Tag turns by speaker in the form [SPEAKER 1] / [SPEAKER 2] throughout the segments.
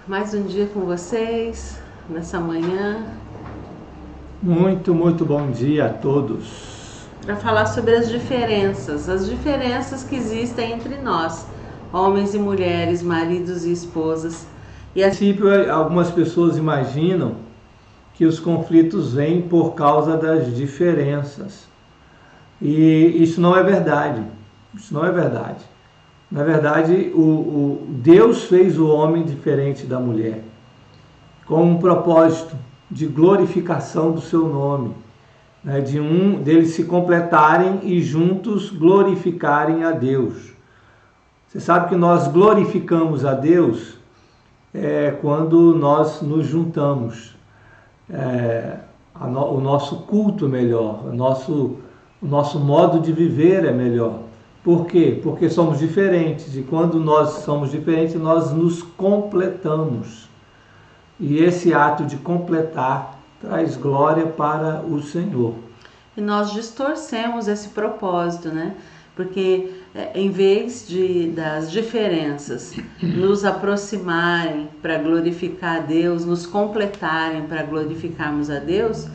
[SPEAKER 1] Mais um dia com vocês, nessa manhã,
[SPEAKER 2] Muito bom dia a todos.
[SPEAKER 1] para falar sobre as diferenças que existem entre nós, homens e mulheres, maridos e esposas.
[SPEAKER 2] A princípio, algumas pessoas imaginam que os conflitos vêm por causa das diferenças. E isso não é verdade. Isso não é verdade. Na verdade, Deus fez o homem diferente da mulher, com um propósito de glorificação do seu nome, né, deles se completarem e juntos glorificarem a Deus. Você sabe que nós glorificamos a Deus quando nós nos juntamos. O nosso culto é melhor, o nosso modo de viver é melhor. Por quê? Porque somos diferentes, e quando nós somos diferentes, nós nos completamos. E esse ato de completar traz glória para o Senhor.
[SPEAKER 1] E nós distorcemos esse propósito, né? Porque em vez das diferenças nos aproximarem para glorificar a Deus, nos completarem para glorificarmos a Deus,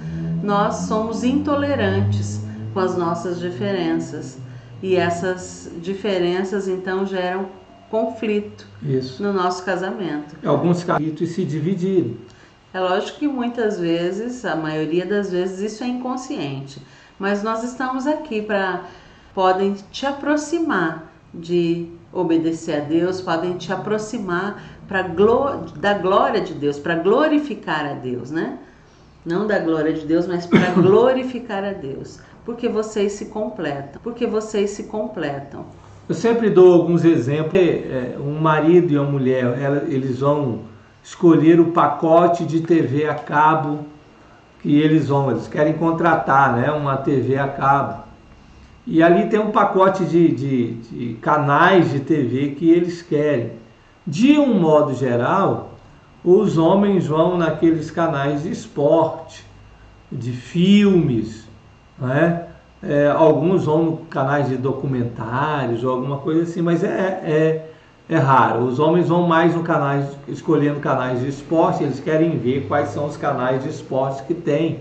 [SPEAKER 1] nós somos intolerantes com as nossas diferenças. E essas diferenças então geram conflito no nosso casamento.
[SPEAKER 2] Alguns conflitos se dividiram.
[SPEAKER 1] É lógico que muitas vezes, a maioria das vezes, isso é inconsciente. Mas nós estamos aqui podem te aproximar de obedecer a Deus, podem te aproximar da glória de Deus, para glorificar a Deus, né? Não da glória de Deus, mas para glorificar a Deus. Porque vocês se completam.
[SPEAKER 2] Eu sempre dou alguns exemplos. Um marido e uma mulher, eles vão escolher o pacote de TV a cabo que eles querem contratar, né? Uma TV a cabo. E ali tem um pacote de canais de TV que eles querem. De um modo geral, os homens vão naqueles canais de esporte, de filmes, né? Alguns vão no canais de documentários ou alguma coisa assim, mas é raro. Os homens vão mais escolhendo canais de esporte, eles querem ver quais são os canais de esporte que tem.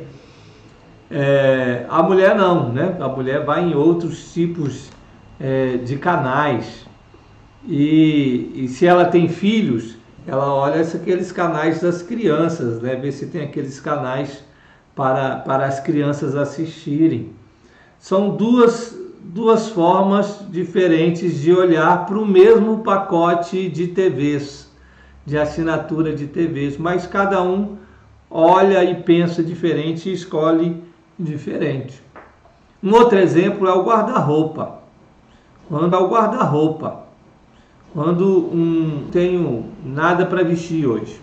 [SPEAKER 2] A mulher não, né? A mulher vai em outros tipos de canais. E se ela tem filhos, ela olha aqueles canais das crianças, né? Ver se tem aqueles canais para as crianças assistirem. São duas formas diferentes de olhar para o mesmo pacote de TVs, de assinatura de TVs, mas cada um olha e pensa diferente e escolhe diferente. Um outro exemplo é o guarda-roupa. Quando não tenho nada para vestir hoje,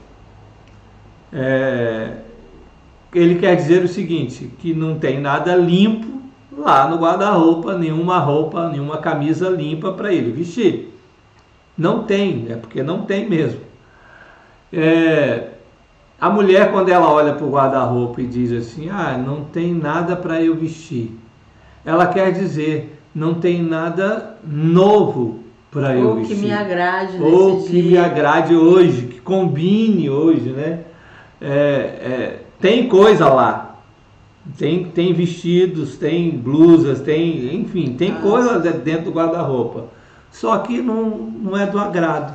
[SPEAKER 2] ele quer dizer o seguinte, que não tem nada limpo lá no guarda-roupa, nenhuma camisa limpa para ele vestir. Não tem, porque não tem mesmo. A mulher, quando ela olha para o guarda-roupa e diz assim, não tem nada para eu vestir, ela quer dizer, não tem nada novo para eu vestir.
[SPEAKER 1] Ou que me agrade
[SPEAKER 2] me agrade hoje, que combine hoje, né? Tem coisa lá. Tem vestidos, tem blusas, tem coisa dentro do guarda-roupa. Só que não é do agrado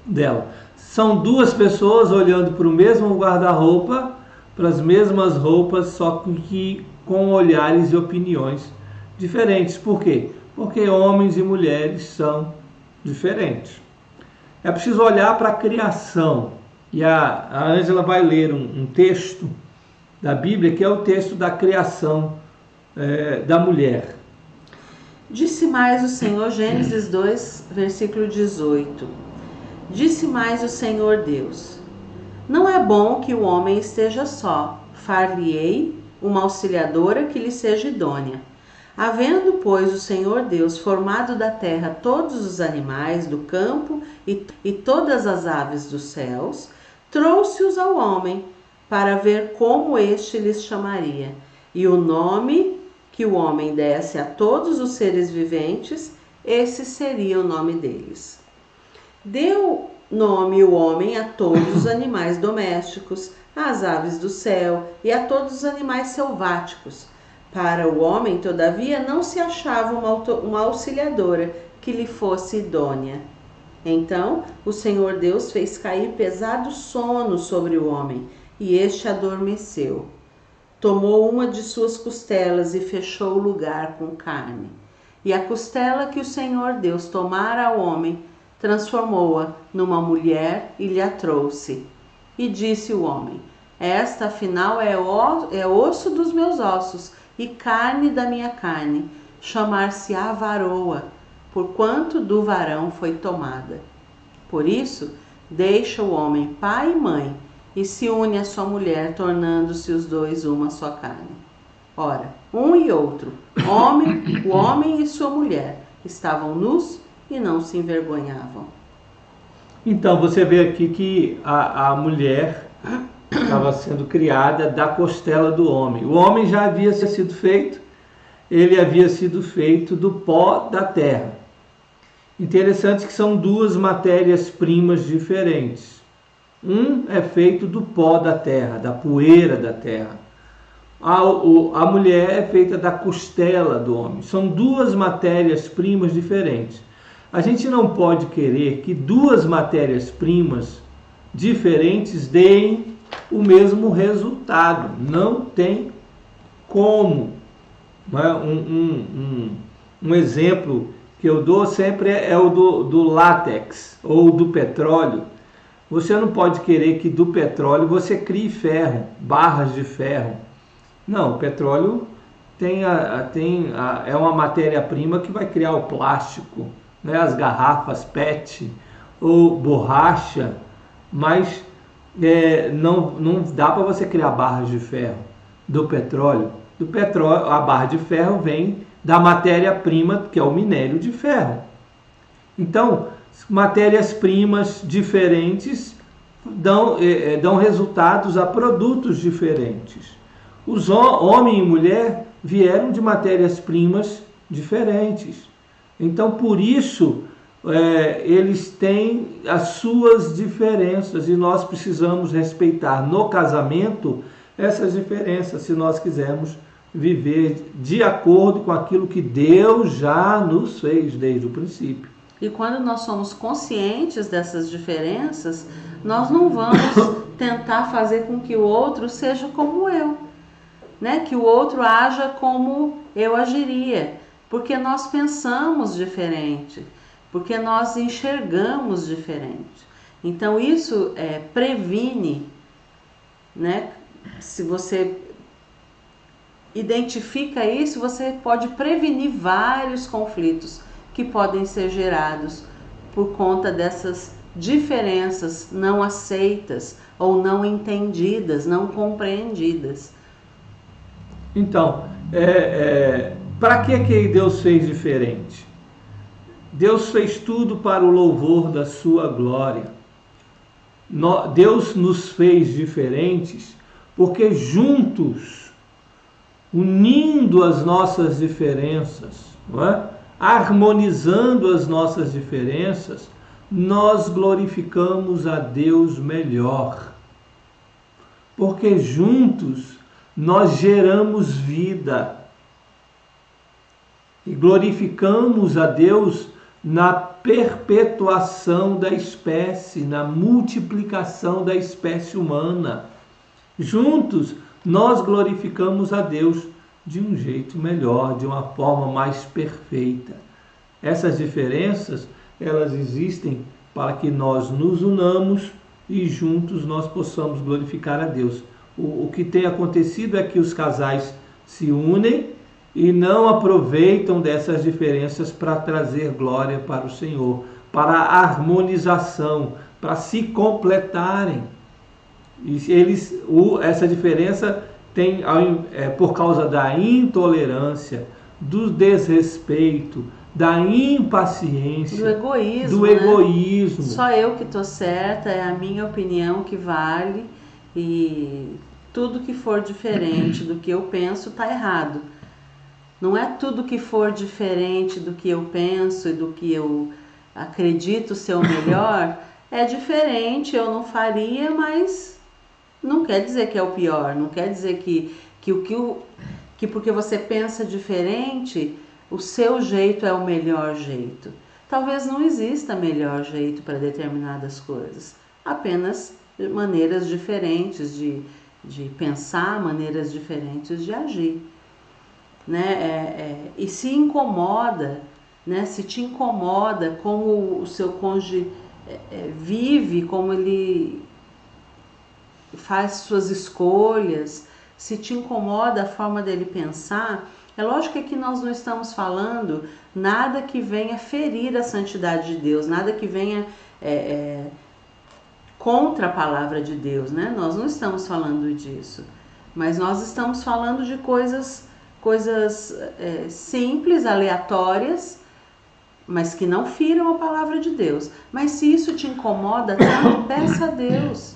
[SPEAKER 2] dela. São duas pessoas olhando para o mesmo guarda-roupa, para as mesmas roupas, só que com olhares e opiniões diferentes. Por quê? Porque homens e mulheres são diferentes. É preciso olhar para a criação. E a Ângela vai ler um texto da Bíblia, que é o texto da criação da mulher.
[SPEAKER 1] Disse mais o Senhor, Gênesis 2, versículo 18. Disse mais o Senhor Deus: não é bom que o homem esteja só, far-lhe-ei uma auxiliadora que lhe seja idônea. Havendo, pois, o Senhor Deus formado da terra todos os animais do campo e todas as aves dos céus, trouxe-os ao homem, para ver como este lhes chamaria. E o nome que o homem desse a todos os seres viventes, esse seria o nome deles. Deu nome o homem a todos os animais domésticos, às aves do céu e a todos os animais selváticos. Para o homem, todavia, não se achava uma auxiliadora que lhe fosse idônea. Então o Senhor Deus fez cair pesado sono sobre o homem, e este adormeceu. Tomou uma de suas costelas e fechou o lugar com carne. E a costela que o Senhor Deus tomara ao homem, transformou-a numa mulher e lhe a trouxe. E disse o homem: esta, afinal, é osso dos meus ossos e carne da minha carne. Chamar-se-á varoa, porquanto do varão foi tomada. Por isso, deixa o homem pai e mãe e se une à sua mulher, tornando-se os dois uma só carne. Ora, um e outro, o homem e sua mulher, estavam nus e não se envergonhavam.
[SPEAKER 2] Então você vê aqui que a mulher estava sendo criada da costela do homem. O homem já havia sido feito, ele havia sido feito do pó da terra. Interessante que são duas matérias-primas diferentes. Um é feito do pó da terra, da poeira da terra. A mulher é feita da costela do homem. São duas matérias-primas diferentes. A gente não pode querer que duas matérias-primas diferentes deem o mesmo resultado. Não tem como. Um exemplo que eu dou sempre é o do látex ou do petróleo. Você não pode querer que do petróleo você crie ferro, barras de ferro. Não, o petróleo é uma matéria-prima que vai criar o plástico, né? As garrafas PET ou borracha, mas não dá para você criar barras de ferro do petróleo. Do petróleo, a barra de ferro vem da matéria-prima, que é o minério de ferro. Então, matérias-primas diferentes dão resultados a produtos diferentes. Os homem e mulher vieram de matérias-primas diferentes. Então, por isso, eles têm as suas diferenças e nós precisamos respeitar no casamento essas diferenças, se nós quisermos viver de acordo com aquilo que Deus já nos fez desde o princípio.
[SPEAKER 1] E quando nós somos conscientes dessas diferenças, nós não vamos tentar fazer com que o outro seja como eu, né? Que o outro haja como eu agiria, porque nós pensamos diferente, porque nós enxergamos diferente. Então isso previne, né? Se você identifica isso, você pode prevenir vários conflitos que podem ser gerados por conta dessas diferenças não aceitas ou não entendidas, não compreendidas.
[SPEAKER 2] Então, para que Deus fez diferente? Deus fez tudo para o louvor da sua glória. Deus nos fez diferentes porque juntos, unindo as nossas diferenças, não é? Harmonizando as nossas diferenças, nós glorificamos a Deus melhor. Porque juntos nós geramos vida e glorificamos a Deus na perpetuação da espécie, na multiplicação da espécie humana. Juntos nós glorificamos a Deus de um jeito melhor, de uma forma mais perfeita. Essas diferenças, elas existem para que nós nos unamos e juntos nós possamos glorificar a Deus. O que tem acontecido é que os casais se unem e não aproveitam dessas diferenças para trazer glória para o Senhor, para a harmonização, para se completarem. E essa diferença tem, por causa da intolerância, do desrespeito, da impaciência,
[SPEAKER 1] do egoísmo. Né? Só eu que estou certa, é a minha opinião que vale e tudo que for diferente do que eu penso está errado. Não é tudo que for diferente do que eu penso e do que eu acredito ser o melhor é diferente, eu não faria, mas não quer dizer que é o pior, não quer dizer que porque você pensa diferente, o seu jeito é o melhor jeito. Talvez não exista melhor jeito para determinadas coisas, apenas maneiras diferentes de pensar, maneiras diferentes de agir, né? E se incomoda, né? Se te incomoda como o seu cônjuge vive, como ele faz suas escolhas, se te incomoda a forma dele pensar, é lógico que aqui nós não estamos falando nada que venha ferir a santidade de Deus, nada que venha contra a palavra de Deus, né? Nós não estamos falando disso, mas nós estamos falando de coisas simples, aleatórias, mas que não firam a palavra de Deus. Mas se isso te incomoda tanto, peça a Deus.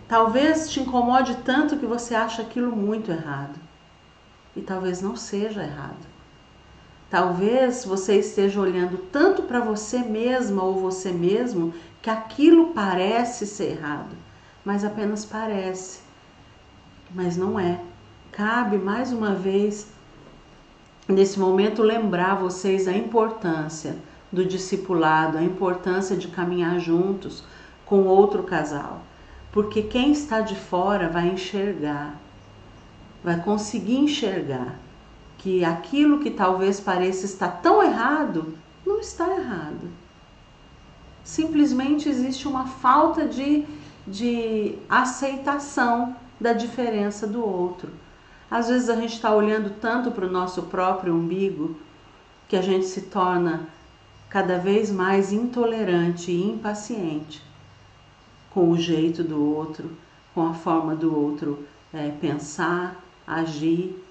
[SPEAKER 1] Talvez te incomode tanto que você acha aquilo muito errado. E talvez não seja errado. Talvez você esteja olhando tanto para você mesma ou você mesmo que aquilo parece ser errado, mas apenas parece. Mas não é. Cabe mais uma vez, nesse momento, lembrar vocês a importância do discipulado, a importância de caminhar juntos com outro casal. Porque quem está de fora vai enxergar, vai conseguir enxergar que aquilo que talvez pareça estar tão errado, não está errado. Simplesmente existe uma falta de aceitação da diferença do outro. Às vezes a gente está olhando tanto para o nosso próprio umbigo que a gente se torna cada vez mais intolerante e impaciente com o jeito do outro, com a forma do outro pensar, agir.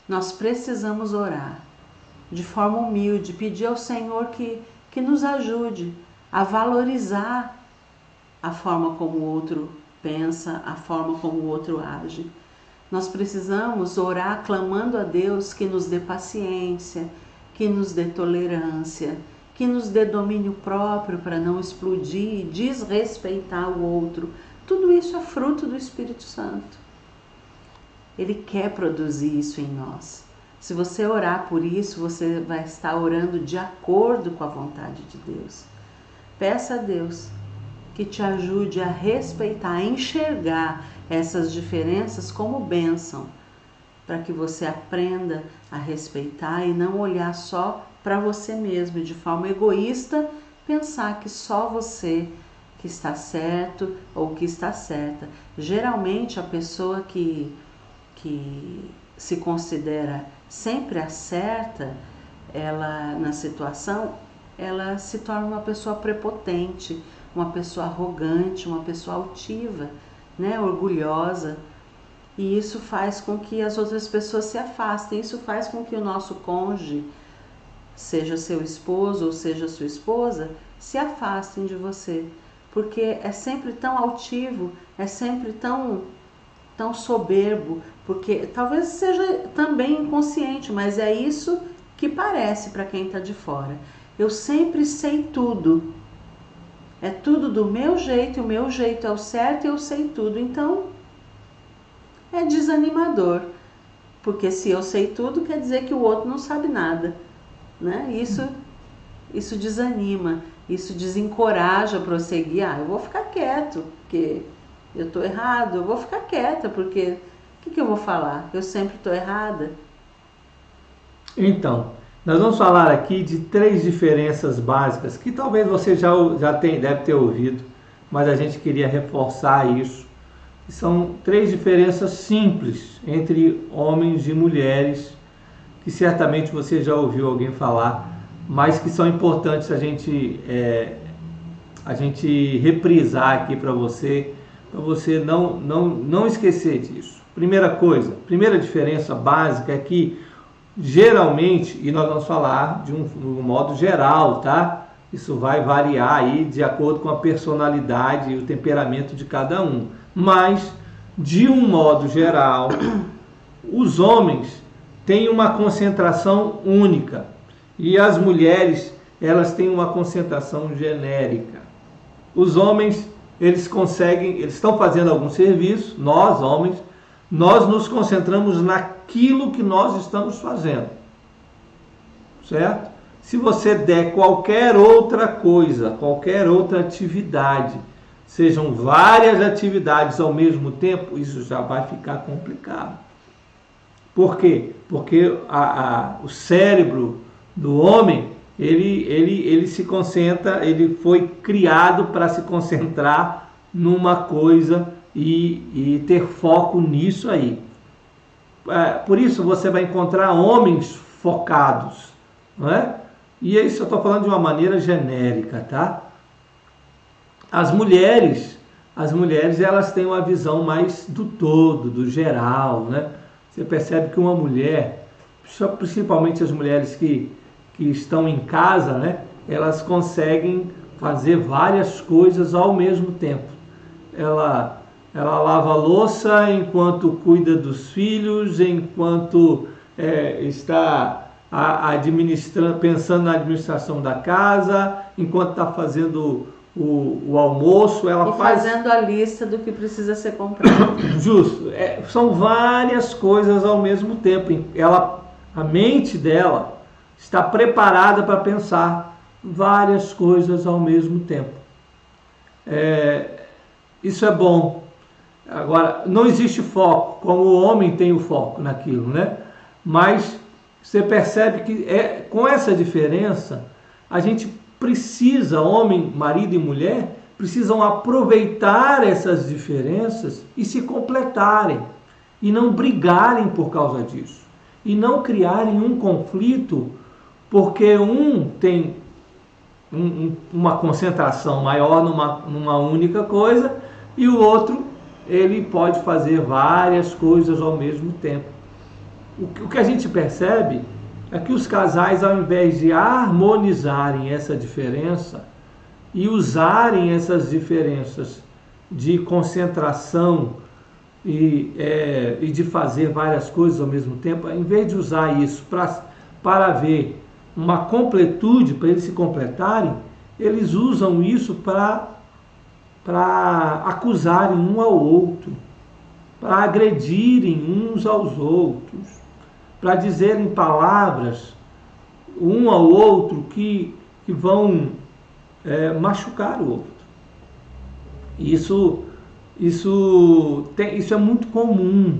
[SPEAKER 1] Nós precisamos orar de forma humilde, pedir ao Senhor que nos ajude a valorizar a forma como o outro pensa, a forma como o outro age. Nós precisamos orar clamando a Deus que nos dê paciência, que nos dê tolerância, que nos dê domínio próprio para não explodir e desrespeitar o outro. Tudo isso é fruto do Espírito Santo. Ele quer produzir isso em nós. Se você orar por isso, você vai estar orando de acordo com a vontade de Deus. Peça a Deus que te ajude a respeitar, a enxergar essas diferenças como bênção, para que você aprenda a respeitar e não olhar só para você mesmo e de forma egoísta pensar que só você que está certo ou que está certa. Geralmente a pessoa que se considera sempre a certa, ela na situação, ela se torna uma pessoa prepotente, uma pessoa arrogante, uma pessoa altiva, né, orgulhosa. E isso faz com que as outras pessoas se afastem, isso faz com que o nosso cônjuge, seja seu esposo ou seja sua esposa, se afastem de você, porque é sempre tão altivo, é sempre tão soberbo, porque talvez seja também inconsciente, mas é isso que parece para quem está de fora. Eu sempre sei tudo, é tudo do meu jeito, o meu jeito é o certo e eu sei tudo. Então é desanimador, porque se eu sei tudo quer dizer que o outro não sabe nada, né? Isso desanima, isso desencoraja a prosseguir. Eu vou ficar quieto, porque eu estou errado, eu vou ficar quieta, porque o que eu vou falar? Eu sempre estou errada.
[SPEAKER 2] Então, nós vamos falar aqui de 3 diferenças básicas, que talvez você deve ter ouvido, mas a gente queria reforçar isso. São 3 diferenças simples entre homens e mulheres, que certamente você já ouviu alguém falar, mas que são importantes a gente reprisar aqui para você não esquecer disso. Primeira diferença básica é que geralmente, e nós vamos falar de um modo geral, tá? Isso vai variar aí de acordo com a personalidade e o temperamento de cada um. Mas, de um modo geral, os homens têm uma concentração única e as mulheres, elas têm uma concentração genérica. Os homens, eles estão fazendo algum serviço, nós, homens, nós nos concentramos naquilo que nós estamos fazendo, certo? Se você der qualquer outra coisa, qualquer outra atividade, sejam várias atividades ao mesmo tempo, isso já vai ficar complicado. Por quê? Porque o cérebro do homem, ele se concentra, ele foi criado para se concentrar numa coisa e ter foco nisso aí. Por isso você vai encontrar homens focados, não é? E isso eu estou falando de uma maneira genérica, tá? As mulheres, elas têm uma visão mais do todo, do geral, né? Você percebe que uma mulher, principalmente as mulheres que estão em casa, né? Elas conseguem fazer várias coisas ao mesmo tempo. Ela lava a louça enquanto cuida dos filhos, enquanto está pensando na administração da casa, enquanto está fazendo o almoço, ela
[SPEAKER 1] fazendo a lista do que precisa ser comprado.
[SPEAKER 2] Justo. São várias coisas ao mesmo tempo. A mente dela está preparada para pensar várias coisas ao mesmo tempo. Isso é bom. Agora, não existe foco, como o homem tem o foco naquilo, né? Mas você percebe que com essa diferença, a gente precisa, homem, marido e mulher, precisam aproveitar essas diferenças e se completarem, e não brigarem por causa disso, e não criarem um conflito, porque um tem uma concentração maior numa única coisa, e o outro, ele pode fazer várias coisas ao mesmo tempo. O que a gente percebe é que os casais, ao invés de harmonizarem essa diferença e usarem essas diferenças de concentração e de fazer várias coisas ao mesmo tempo, em vez de usar isso para haver uma completude, para eles se completarem, eles usam isso para acusarem um ao outro, para agredirem uns aos outros, para dizerem palavras um ao outro que vão machucar o outro. Isso é muito comum.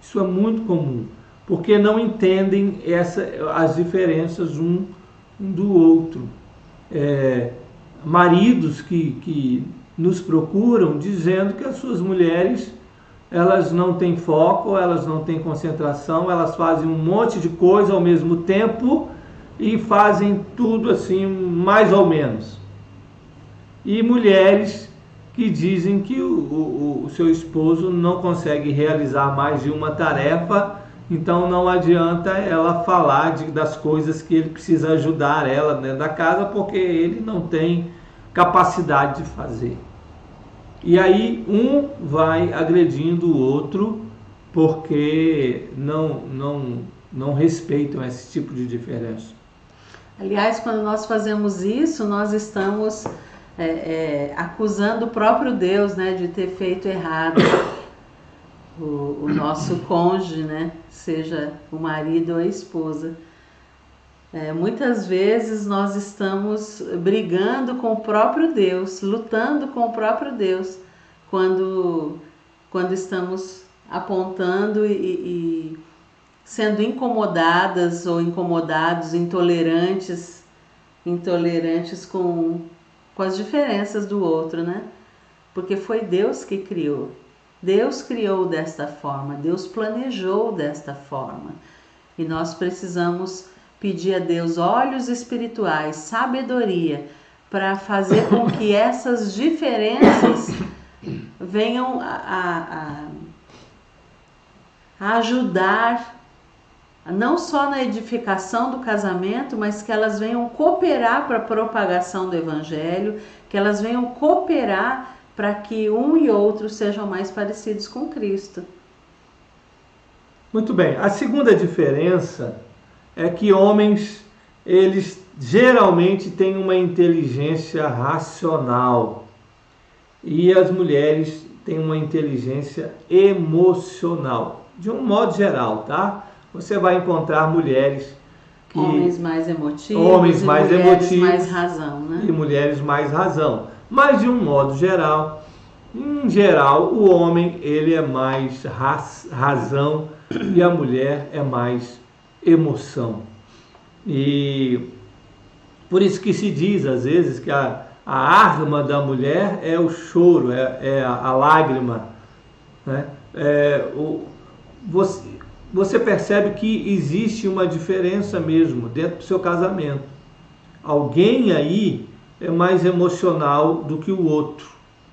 [SPEAKER 2] Isso é muito comum, porque não entendem as diferenças um do outro. Maridos que nos procuram dizendo que as suas mulheres, elas não têm foco, elas não têm concentração, elas fazem um monte de coisa ao mesmo tempo e fazem tudo assim, mais ou menos. E mulheres que dizem que o seu esposo não consegue realizar mais de uma tarefa, então não adianta ela falar das coisas que ele precisa ajudar ela dentro da casa, porque ele não tem capacidade de fazer. E aí um vai agredindo o outro porque não respeitam esse tipo de diferença.
[SPEAKER 1] Aliás, quando nós fazemos isso, nós estamos acusando o próprio Deus, né, de ter feito errado. O nosso cônjuge, né, seja o marido ou a esposa. Muitas vezes nós estamos brigando com o próprio Deus, lutando com o próprio Deus, quando estamos apontando e sendo incomodadas ou incomodados, intolerantes com as diferenças do outro, né? Porque foi Deus que criou. Deus criou desta forma, Deus planejou desta forma. E nós precisamos pedir a Deus olhos espirituais, sabedoria, para fazer com que essas diferenças venham a ajudar, não só na edificação do casamento, mas que elas venham cooperar para a propagação do Evangelho, que elas venham cooperar para que um e outro sejam mais parecidos com Cristo.
[SPEAKER 2] Muito bem. A segunda diferença é que homens, eles geralmente têm uma inteligência racional. e as mulheres têm uma inteligência emocional. De um modo geral, tá? Você vai encontrar mulheres que...
[SPEAKER 1] Homens mais emotivos,
[SPEAKER 2] homens mais
[SPEAKER 1] mulheres
[SPEAKER 2] emotivos
[SPEAKER 1] mais razão, né?
[SPEAKER 2] E mulheres mais razão. Mas de um modo geral, em geral, o homem ele é mais razão e a mulher é mais emoção. E por isso que se diz às vezes que a arma da mulher é o choro, é a lágrima, né? Você percebe que existe uma diferença mesmo dentro do seu casamento. Alguém aí é mais emocional do que o outro.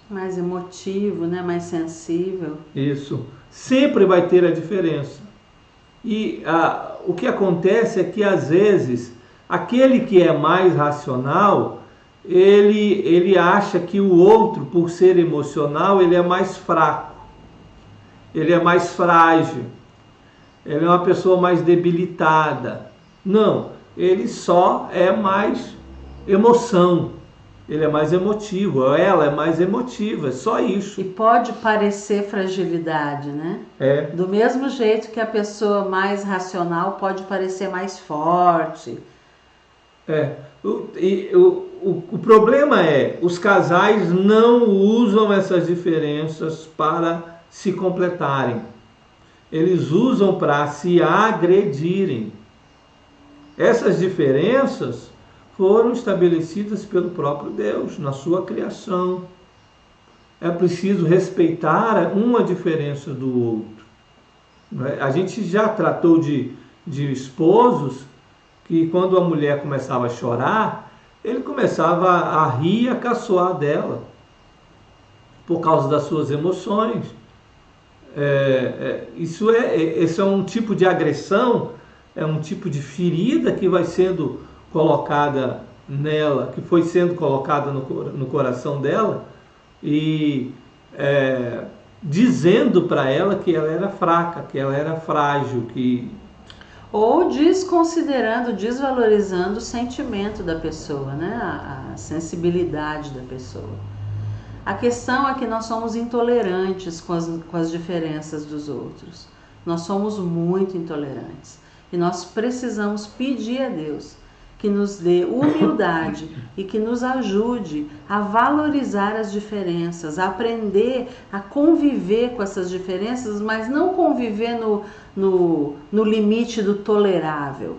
[SPEAKER 1] Mais emotivo, né? Mais sensível.
[SPEAKER 2] Isso. Sempre vai ter a diferença. E o que acontece é que às vezes aquele que é mais racional, ele acha que o outro, por ser emocional, ele é mais fraco. Ele é mais frágil. Ele é uma pessoa mais debilitada. Não, ele só é mais emoção. Ele é mais emotivo, ela é mais emotiva, é só isso.
[SPEAKER 1] E pode parecer fragilidade, né?
[SPEAKER 2] É.
[SPEAKER 1] Do mesmo jeito que a pessoa mais racional pode parecer mais forte.
[SPEAKER 2] O problema é, os casais não usam essas diferenças para se completarem. Eles usam para se agredirem. Essas diferenças foram estabelecidas pelo próprio Deus na sua criação. É preciso respeitar uma diferença do outro. A gente já tratou de esposos que quando a mulher começava a chorar, ele começava a rir, a caçoar dela, por causa das suas emoções. Isso é um tipo de agressão, é um tipo de ferida que vai sendo colocada nela, que foi sendo colocada no coração dela, e dizendo para ela que ela era fraca, que ela era frágil,
[SPEAKER 1] ou desconsiderando, desvalorizando o sentimento da pessoa, né? A sensibilidade da pessoa. A questão é que nós somos intolerantes com as diferenças dos outros. Nós somos muito intolerantes. E nós precisamos pedir a Deus que nos dê humildade e que nos ajude a valorizar as diferenças, a aprender a conviver com essas diferenças, mas não conviver no limite do tolerável.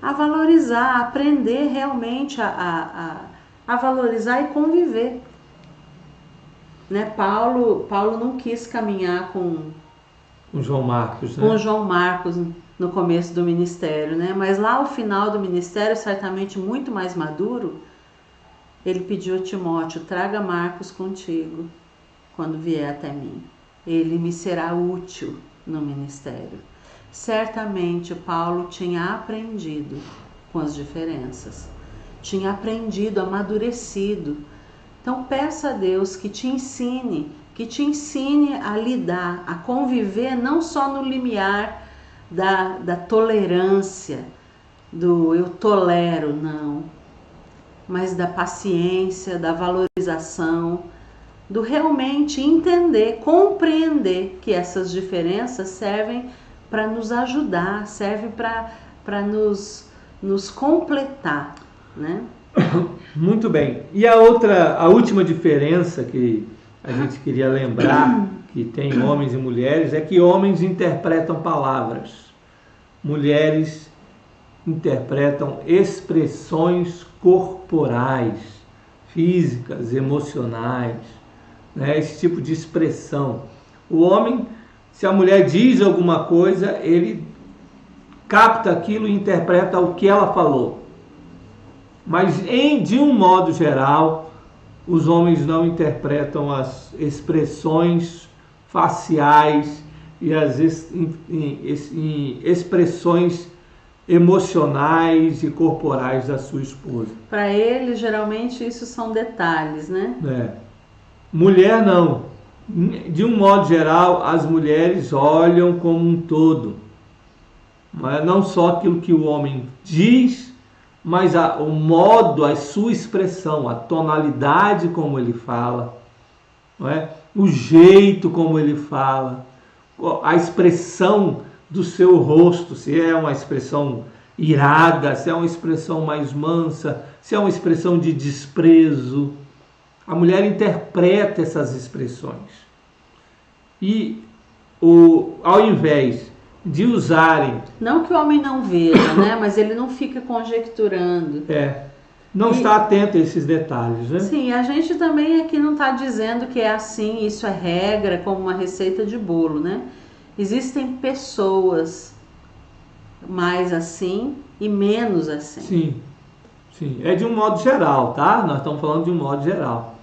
[SPEAKER 1] A valorizar, a aprender realmente a valorizar e conviver. Né? Paulo não quis caminhar com
[SPEAKER 2] João Marcos, né?
[SPEAKER 1] Com João Marcos no começo do ministério, né? Mas lá ao final do ministério, certamente muito mais maduro, ele pediu a Timóteo: traga Marcos contigo quando vier até mim. Ele me será útil no ministério. Certamente Paulo tinha aprendido com as diferenças, tinha aprendido, amadurecido. Então peça a Deus que te ensine a lidar, a conviver não só no limiar da tolerância, do eu tolero, não, mas da paciência, da valorização, do realmente entender, compreender que essas diferenças servem para nos ajudar, servem para nos completar, né?
[SPEAKER 2] Muito bem. E a última diferença que a gente queria lembrar, que tem homens e mulheres, é que homens interpretam palavras, mulheres interpretam expressões corporais, físicas, emocionais, né? Esse tipo de expressão. O homem, se a mulher diz alguma coisa, ele capta aquilo e interpreta o que ela falou. Mas, de um modo geral, os homens não interpretam as expressões faciais e as expressões emocionais e corporais da sua esposa.
[SPEAKER 1] Para eles, geralmente, isso são detalhes, né?
[SPEAKER 2] Mulher não. De um modo geral, as mulheres olham como um todo. Mas não só aquilo que o homem diz, mas o modo, a sua expressão, a tonalidade como ele fala, não é? O jeito como ele fala, a expressão do seu rosto, se é uma expressão irada, se é uma expressão mais mansa, se é uma expressão de desprezo. A mulher interpreta essas expressões. E ao invés de usarem...
[SPEAKER 1] Não que o homem não veja, né? Mas ele não fica conjecturando.
[SPEAKER 2] Não está atento a esses detalhes, né?
[SPEAKER 1] Sim, a gente também aqui não está dizendo que é assim, isso é regra, como uma receita de bolo, né? Existem pessoas mais assim e menos assim.
[SPEAKER 2] Sim. É de um modo geral, tá? Nós estamos falando de um modo geral.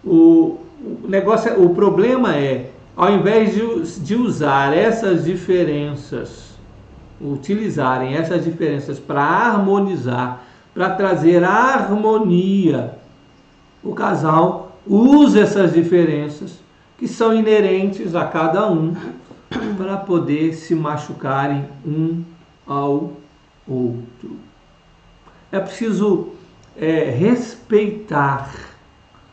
[SPEAKER 2] O problema é, ao invés de usar essas diferenças, utilizarem essas diferenças para harmonizar, para trazer harmonia, o casal usa essas diferenças que são inerentes a cada um para poder se machucarem um ao outro. É preciso respeitar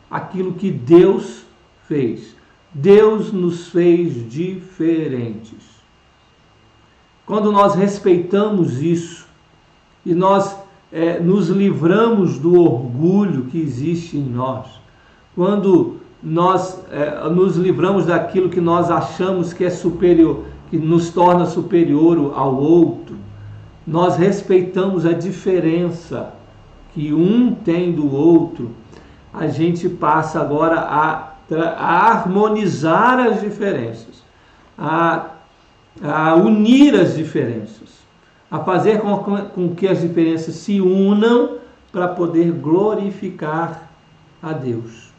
[SPEAKER 2] aquilo que Deus fez. Deus nos fez diferentes. Quando nós respeitamos isso e nós nos livramos do orgulho que existe em nós, quando nós nos livramos daquilo que nós achamos que é superior, que nos torna superior ao outro, nós respeitamos a diferença que um tem do outro, a gente passa agora a harmonizar as diferenças, a unir as diferenças, a fazer com que as diferenças se unam para poder glorificar a Deus.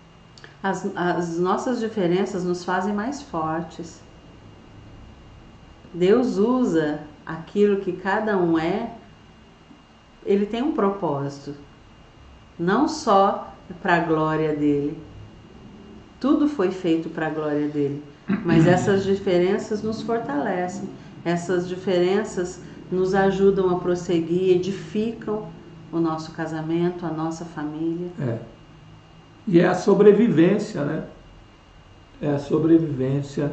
[SPEAKER 1] As nossas diferenças nos fazem mais fortes. Deus usa aquilo que cada um ele tem um propósito, não só para a glória dele. Tudo foi feito para a glória dele, mas essas diferenças nos fortalecem, essas diferenças nos ajudam a prosseguir, edificam o nosso casamento, a nossa família.
[SPEAKER 2] E é a sobrevivência, né? É a sobrevivência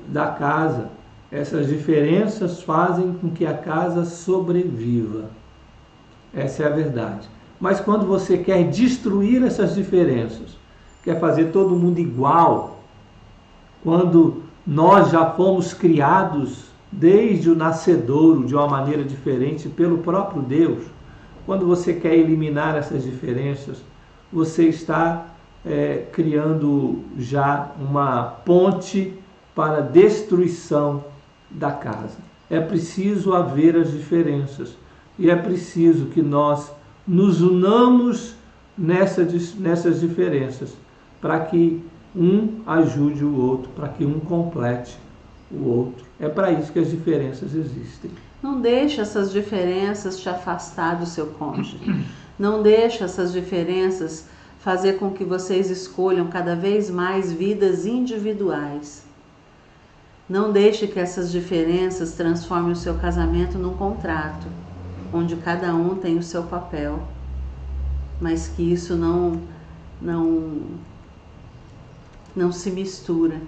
[SPEAKER 2] da casa. Essas diferenças fazem com que a casa sobreviva. Essa é a verdade. Mas quando você quer destruir essas diferenças, quer fazer todo mundo igual, quando nós já fomos criados desde o nascedouro de uma maneira diferente pelo próprio Deus, quando você quer eliminar essas diferenças, você está criando já uma ponte para a destruição da casa. É preciso haver as diferenças e é preciso que nós nos unamos nessas diferenças para que um ajude o outro, para que um complete o outro. É para isso que as diferenças existem.
[SPEAKER 1] Não deixe essas diferenças te afastar do seu cônjuge. Não deixe essas diferenças fazer com que vocês escolham cada vez mais vidas individuais. Não deixe que essas diferenças transformem o seu casamento num contrato, onde cada um tem o seu papel, mas que isso não se mistura.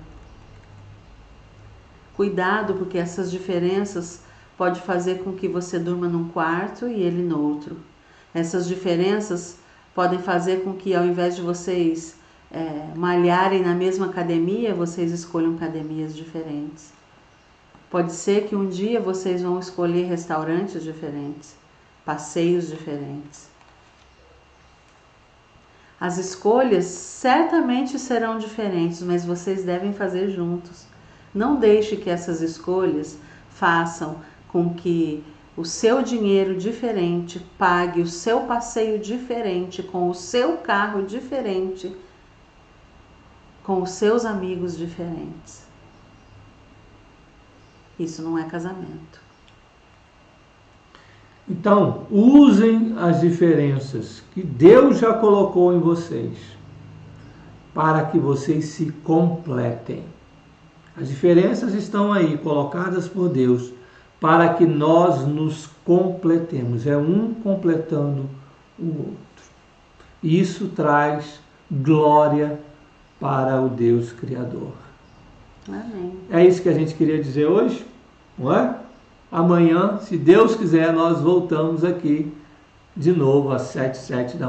[SPEAKER 1] Cuidado, porque essas diferenças podem fazer com que você durma num quarto e ele no outro. Essas diferenças podem fazer com que, ao invés de vocês malharem na mesma academia, vocês escolham academias diferentes. Pode ser que um dia vocês vão escolher restaurantes diferentes, passeios diferentes. As escolhas certamente serão diferentes, mas vocês devem fazer juntos. Não deixe que essas escolhas façam com que o seu dinheiro diferente pague o seu passeio diferente, com o seu carro diferente, com os seus amigos diferentes. Isso não é casamento.
[SPEAKER 2] Então, usem as diferenças que Deus já colocou em vocês para que vocês se completem. As diferenças estão aí, colocadas por Deus, para que nós nos completemos. É um completando o outro. Isso traz glória para o Deus Criador.
[SPEAKER 1] Amém.
[SPEAKER 2] É isso que a gente queria dizer hoje, não é? Amanhã, se Deus quiser, nós voltamos aqui de novo às 7h07 da manhã.